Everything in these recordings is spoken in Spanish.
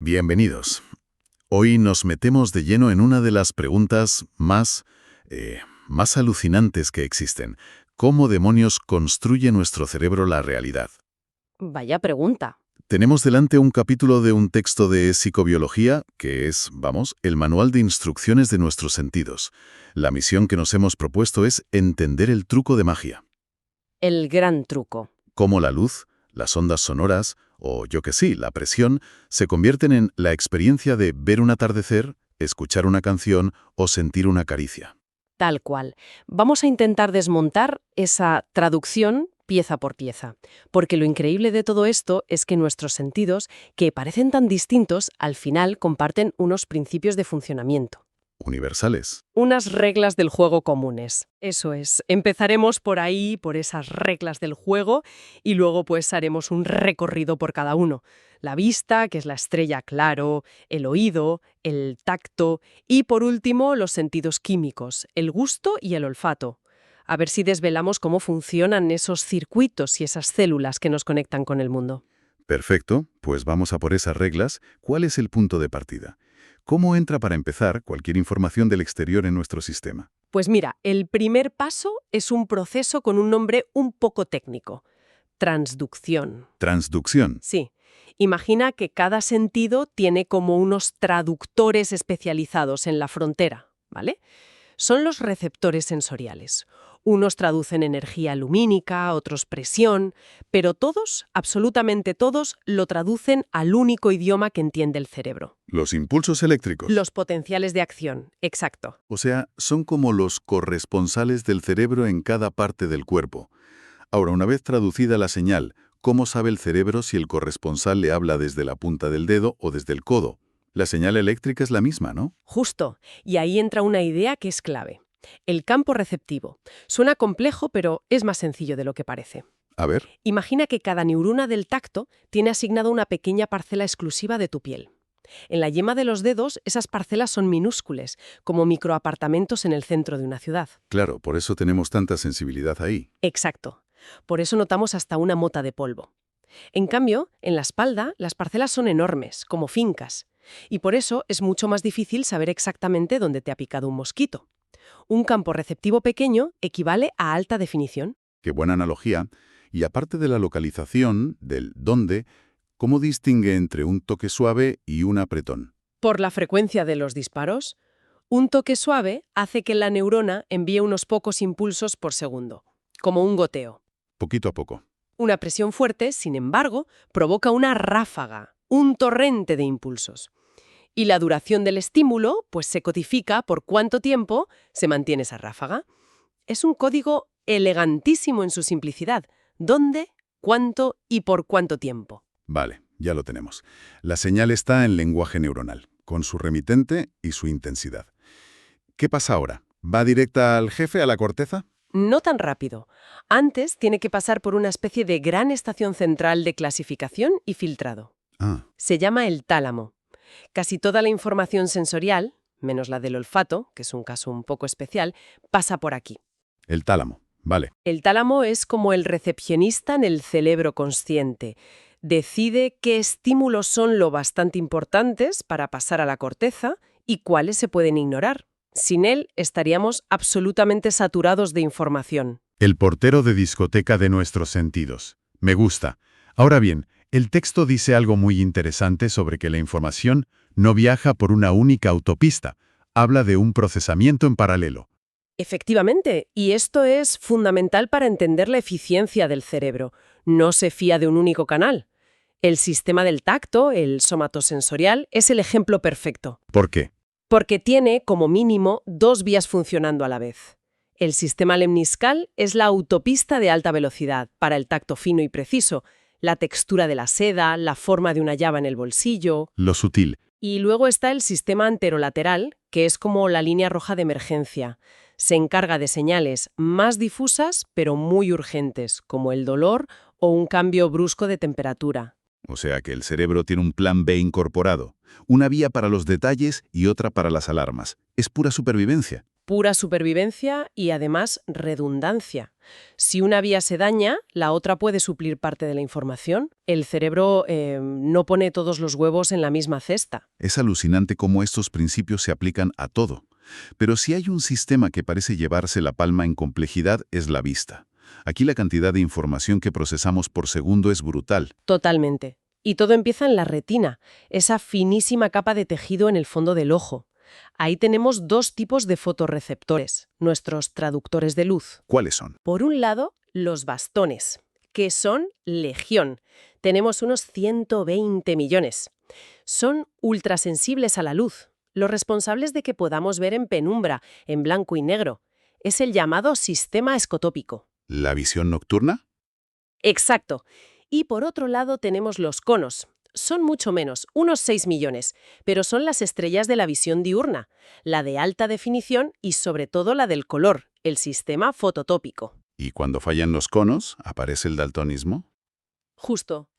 Bienvenidos. Hoy nos metemos de lleno en una de las preguntas más alucinantes que existen. ¿Cómo demonios construye nuestro cerebro la realidad? Vaya pregunta. Tenemos delante un capítulo de un texto de psicobiología que es, el manual de instrucciones de nuestros sentidos. La misión que nos hemos propuesto es entender el truco de magia. El gran truco. Cómo la luz, las ondas sonoras o, la presión, se convierten en la experiencia de ver un atardecer, escuchar una canción o sentir una caricia. Tal cual. Vamos a intentar desmontar esa traducción pieza por pieza, porque lo increíble de todo esto es que nuestros sentidos, que parecen tan distintos, al final comparten unos principios de funcionamiento. Universales. Unas reglas del juego comunes. Eso es. Empezaremos por ahí, por esas reglas del juego, y luego pues haremos un recorrido por cada uno. La vista, que es la estrella, claro, el oído, el tacto y por último los sentidos químicos, el gusto y el olfato. A ver si desvelamos cómo funcionan esos circuitos y esas células que nos conectan con el mundo. Perfecto, pues vamos a por esas reglas. ¿Cuál es el punto de partida? ¿Cómo entra para empezar cualquier información del exterior en nuestro sistema? Pues mira, el primer paso es un proceso con un nombre un poco técnico. Transducción. Transducción. Sí. Imagina que cada sentido tiene como unos traductores especializados en la frontera, ¿vale? Son los receptores sensoriales. Unos traducen energía lumínica, otros presión, pero todos, absolutamente todos, lo traducen al único idioma que entiende el cerebro. Los impulsos eléctricos. Los potenciales de acción, exacto. O sea, son como los corresponsales del cerebro en cada parte del cuerpo. Ahora, una vez traducida la señal, ¿cómo sabe el cerebro si el corresponsal le habla desde la punta del dedo o desde el codo? La señal eléctrica es la misma, ¿no? Justo. Y ahí entra una idea que es clave. El campo receptivo. Suena complejo, pero es más sencillo de lo que parece. A ver. Imagina que cada neurona del tacto tiene asignada una pequeña parcela exclusiva de tu piel. En la yema de los dedos, esas parcelas son minúsculas, como microapartamentos en el centro de una ciudad. Claro, por eso tenemos tanta sensibilidad ahí. Exacto. Por eso notamos hasta una mota de polvo. En cambio, en la espalda, las parcelas son enormes, como fincas. Y por eso es mucho más difícil saber exactamente dónde te ha picado un mosquito. Un campo receptivo pequeño equivale a alta definición. Qué buena analogía. Y aparte de la localización, del dónde, ¿cómo distingue entre un toque suave y un apretón? Por la frecuencia de los disparos, un toque suave hace que la neurona envíe unos pocos impulsos por segundo, como un goteo. Poquito a poco. Una presión fuerte, sin embargo, provoca una ráfaga, un torrente de impulsos. Y la duración del estímulo, pues se codifica por cuánto tiempo se mantiene esa ráfaga. Es un código elegantísimo en su simplicidad. ¿Dónde, cuánto y por cuánto tiempo? Vale, ya lo tenemos. La señal está en lenguaje neuronal, con su remitente y su intensidad. ¿Qué pasa ahora? ¿Va directa al jefe, a la corteza? No tan rápido. Antes tiene que pasar por una especie de gran estación central de clasificación y filtrado. Se llama el tálamo. Casi toda la información sensorial, menos la del olfato, que es un caso un poco especial, pasa por aquí. El tálamo, vale. El tálamo es como el recepcionista en el cerebro consciente. Decide qué estímulos son lo bastante importantes para pasar a la corteza y cuáles se pueden ignorar. Sin él estaríamos absolutamente saturados de información. El portero de discoteca de nuestros sentidos. Me gusta. Ahora bien, el texto dice algo muy interesante sobre que la información no viaja por una única autopista. Habla de un procesamiento en paralelo. Efectivamente, y esto es fundamental para entender la eficiencia del cerebro. No se fía de un único canal. El sistema del tacto, el somatosensorial, es el ejemplo perfecto. ¿Por qué? Porque tiene, como mínimo, dos vías funcionando a la vez. El sistema lemniscal es la autopista de alta velocidad para el tacto fino y preciso, la textura de la seda, la forma de una llave en el bolsillo. Lo sutil. Y luego está el sistema anterolateral, que es como la línea roja de emergencia. Se encarga de señales más difusas, pero muy urgentes, como el dolor o un cambio brusco de temperatura. O sea que el cerebro tiene un plan B incorporado. Una vía para los detalles y otra para las alarmas. Es pura supervivencia. Pura supervivencia y además redundancia. Si una vía se daña, la otra puede suplir parte de la información. El cerebro no pone todos los huevos en la misma cesta. Es alucinante cómo estos principios se aplican a todo. Pero si hay un sistema que parece llevarse la palma en complejidad, es la vista. Aquí la cantidad de información que procesamos por segundo es brutal. Totalmente. Y todo empieza en la retina, esa finísima capa de tejido en el fondo del ojo. Ahí tenemos dos tipos de fotorreceptores, nuestros traductores de luz. ¿Cuáles son? Por un lado, los bastones, que son legión. Tenemos unos 120 millones. Son ultrasensibles a la luz, los responsables de que podamos ver en penumbra, en blanco y negro. Es el llamado sistema escotópico. ¿La visión nocturna? Exacto. Y por otro lado tenemos los conos. Son mucho menos, unos 6 millones, pero son las estrellas de la visión diurna, la de alta definición y sobre todo la del color, el sistema fototópico. ¿Y cuando fallan los conos, aparece el daltonismo? Justo.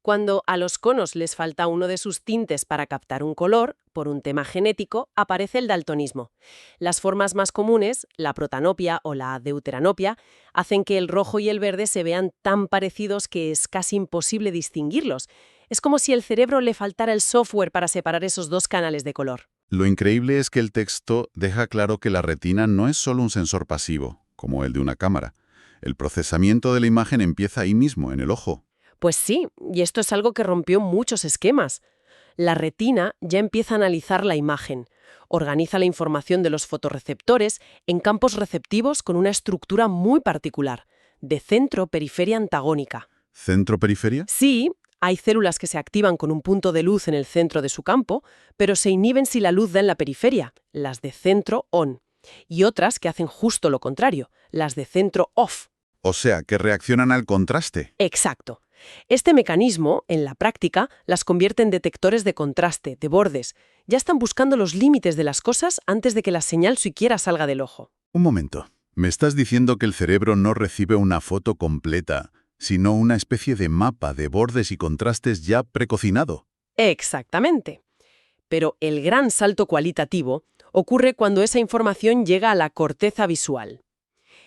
Cuando a los conos les falta uno de sus tintes para captar un color, por un tema genético, aparece el daltonismo. Las formas más comunes, la protanopia o la deuteranopia, hacen que el rojo y el verde se vean tan parecidos que es casi imposible distinguirlos. Es como si al cerebro le faltara el software para separar esos dos canales de color. Lo increíble es que el texto deja claro que la retina no es solo un sensor pasivo, como el de una cámara. El procesamiento de la imagen empieza ahí mismo, en el ojo. Pues sí, y esto es algo que rompió muchos esquemas. La retina ya empieza a analizar la imagen, organiza la información de los fotorreceptores en campos receptivos con una estructura muy particular, de centro-periferia antagónica. ¿Centro-periferia? Sí, hay células que se activan con un punto de luz en el centro de su campo, pero se inhiben si la luz da en la periferia, las de centro-on, y otras que hacen justo lo contrario, las de centro-off. O sea, que reaccionan al contraste. Exacto. Este mecanismo, en la práctica, las convierte en detectores de contraste, de bordes. Ya están buscando los límites de las cosas antes de que la señal siquiera salga del ojo. Un momento. ¿Me estás diciendo que el cerebro no recibe una foto completa, sino una especie de mapa de bordes y contrastes ya precocinado? Exactamente. Pero el gran salto cualitativo ocurre cuando esa información llega a la corteza visual.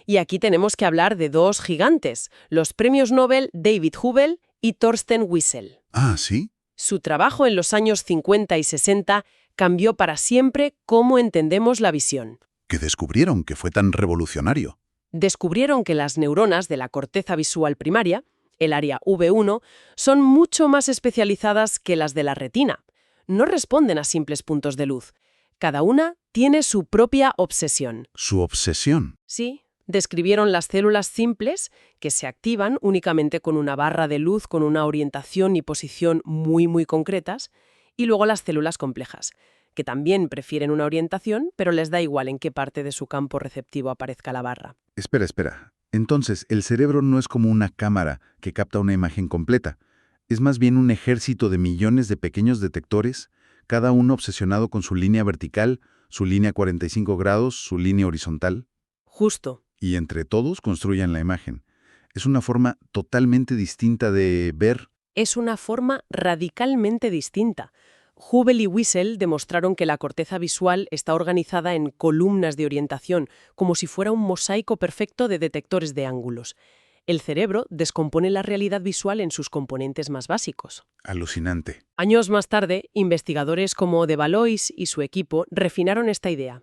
Y aquí tenemos que hablar de dos gigantes, los premios Nobel David Hubble y Thorsten Wiesel. Ah, ¿sí? Su trabajo en los años 50 y 60 cambió para siempre cómo entendemos la visión. ¿Qué descubrieron que fue tan revolucionario? Descubrieron que las neuronas de la corteza visual primaria, el área V1, son mucho más especializadas que las de la retina. No responden a simples puntos de luz. Cada una tiene su propia obsesión. Su obsesión. Sí. Describieron las células simples, que se activan únicamente con una barra de luz con una orientación y posición muy concretas, y luego las células complejas, que también prefieren una orientación, pero les da igual en qué parte de su campo receptivo aparezca la barra. Espera. Entonces, el cerebro no es como una cámara que capta una imagen completa. Es más bien un ejército de millones de pequeños detectores, cada uno obsesionado con su línea vertical, su línea 45 grados, su línea horizontal. Justo. Y entre todos construyen la imagen. Es una forma totalmente distinta de ver. Es una forma radicalmente distinta. Hubble y Wiesel demostraron que la corteza visual está organizada en columnas de orientación, como si fuera un mosaico perfecto de detectores de ángulos. El cerebro descompone la realidad visual en sus componentes más básicos. Alucinante. Años más tarde, investigadores como de Valois y su equipo refinaron esta idea.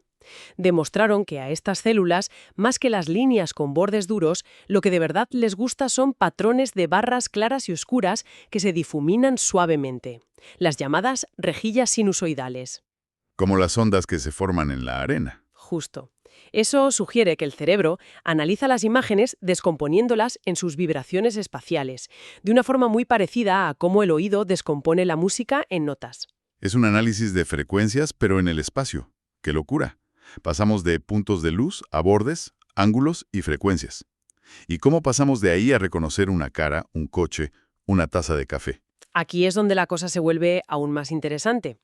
Demostraron que a estas células, más que las líneas con bordes duros, lo que de verdad les gusta son patrones de barras claras y oscuras que se difuminan suavemente, las llamadas rejillas sinusoidales. Como las ondas que se forman en la arena. Justo. Eso sugiere que el cerebro analiza las imágenes descomponiéndolas en sus vibraciones espaciales, de una forma muy parecida a cómo el oído descompone la música en notas. Es un análisis de frecuencias, pero en el espacio. ¡Qué locura! Pasamos de puntos de luz a bordes, ángulos y frecuencias. ¿Y cómo pasamos de ahí a reconocer una cara, un coche, una taza de café? Aquí es donde la cosa se vuelve aún más interesante.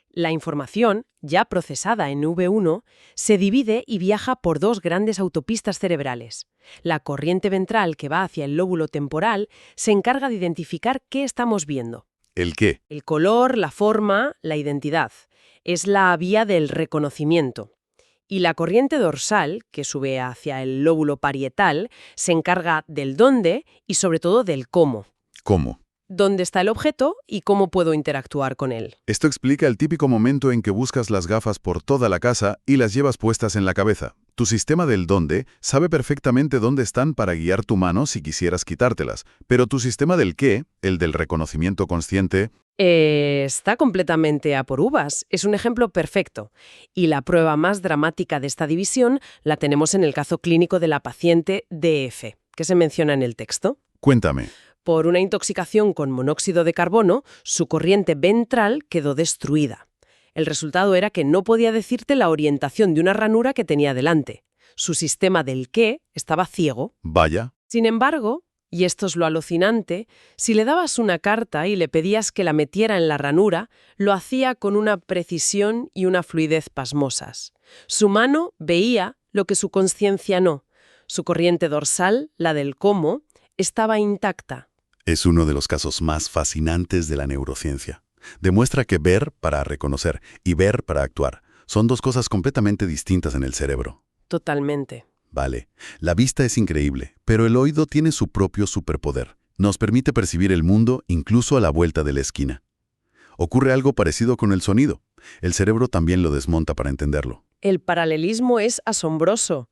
La información, ya procesada en V1, se divide y viaja por dos grandes autopistas cerebrales. La corriente ventral que va hacia el lóbulo temporal se encarga de identificar qué estamos viendo. ¿El qué? El color, la forma, la identidad. Es la vía del reconocimiento. Y la corriente dorsal, que sube hacia el lóbulo parietal, se encarga del dónde y sobre todo del cómo. ¿Cómo? ¿Dónde está el objeto y cómo puedo interactuar con él? Esto explica el típico momento en que buscas las gafas por toda la casa y las llevas puestas en la cabeza. Tu sistema del dónde sabe perfectamente dónde están para guiar tu mano si quisieras quitártelas, pero tu sistema del qué, el del reconocimiento consciente, Está completamente a por uvas. Es un ejemplo perfecto. Y la prueba más dramática de esta división la tenemos en el caso clínico de la paciente DF, que se menciona en el texto. cuéntame. Por una intoxicación con monóxido de carbono, su corriente ventral quedó destruida. El resultado era que no podía decirte la orientación de una ranura que tenía delante. Su sistema del qué estaba ciego. Vaya. Sin embargo, y esto es lo alucinante, si le dabas una carta y le pedías que la metiera en la ranura, lo hacía con una precisión y una fluidez pasmosas. Su mano veía lo que su conciencia no. Su corriente dorsal, la del cómo, estaba intacta. Es uno de los casos más fascinantes de la neurociencia. Demuestra que ver para reconocer y ver para actuar son dos cosas completamente distintas en el cerebro. Totalmente. Vale, la vista es increíble, pero el oído tiene su propio superpoder. Nos permite percibir el mundo incluso a la vuelta de la esquina. Ocurre algo parecido con el sonido. El cerebro también lo desmonta para entenderlo. El paralelismo es asombroso.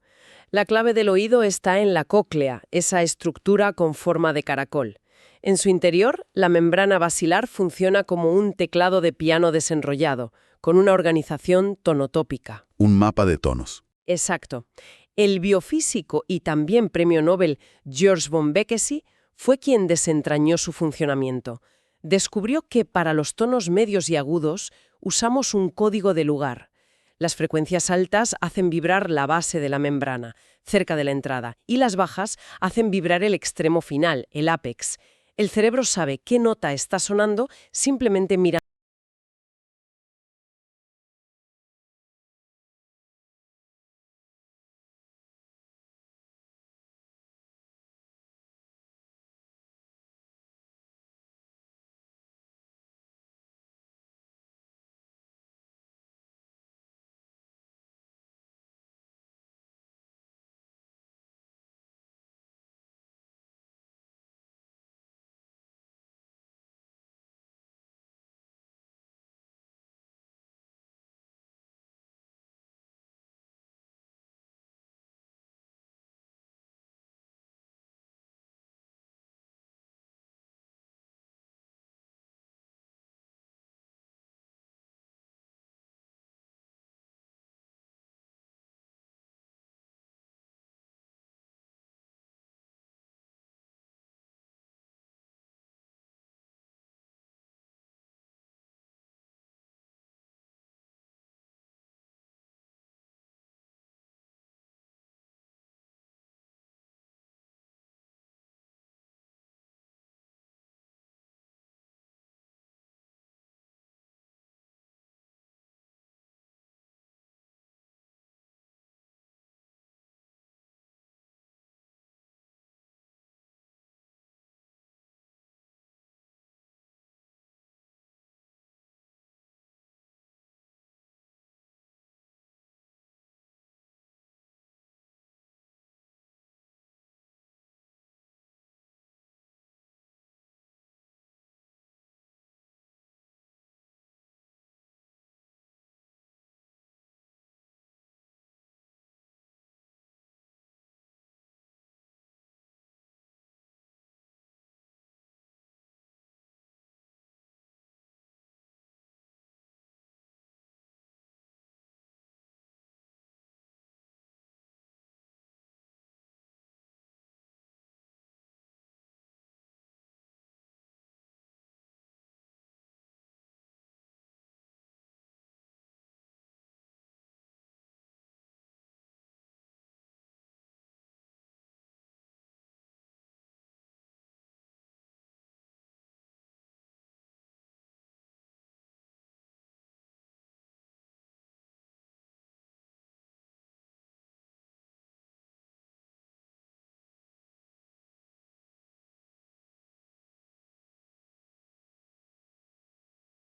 La clave del oído está en la cóclea, esa estructura con forma de caracol. En su interior, la membrana basilar funciona como un teclado de piano desenrollado, con una organización tonotópica. Un mapa de tonos. Exacto. El biofísico y también premio Nobel George von Békessy fue quien desentrañó su funcionamiento. Descubrió que para los tonos medios y agudos usamos un código de lugar. Las frecuencias altas hacen vibrar la base de la membrana, cerca de la entrada, y las bajas hacen vibrar el extremo final, el ápex. El cerebro sabe qué nota está sonando simplemente mirando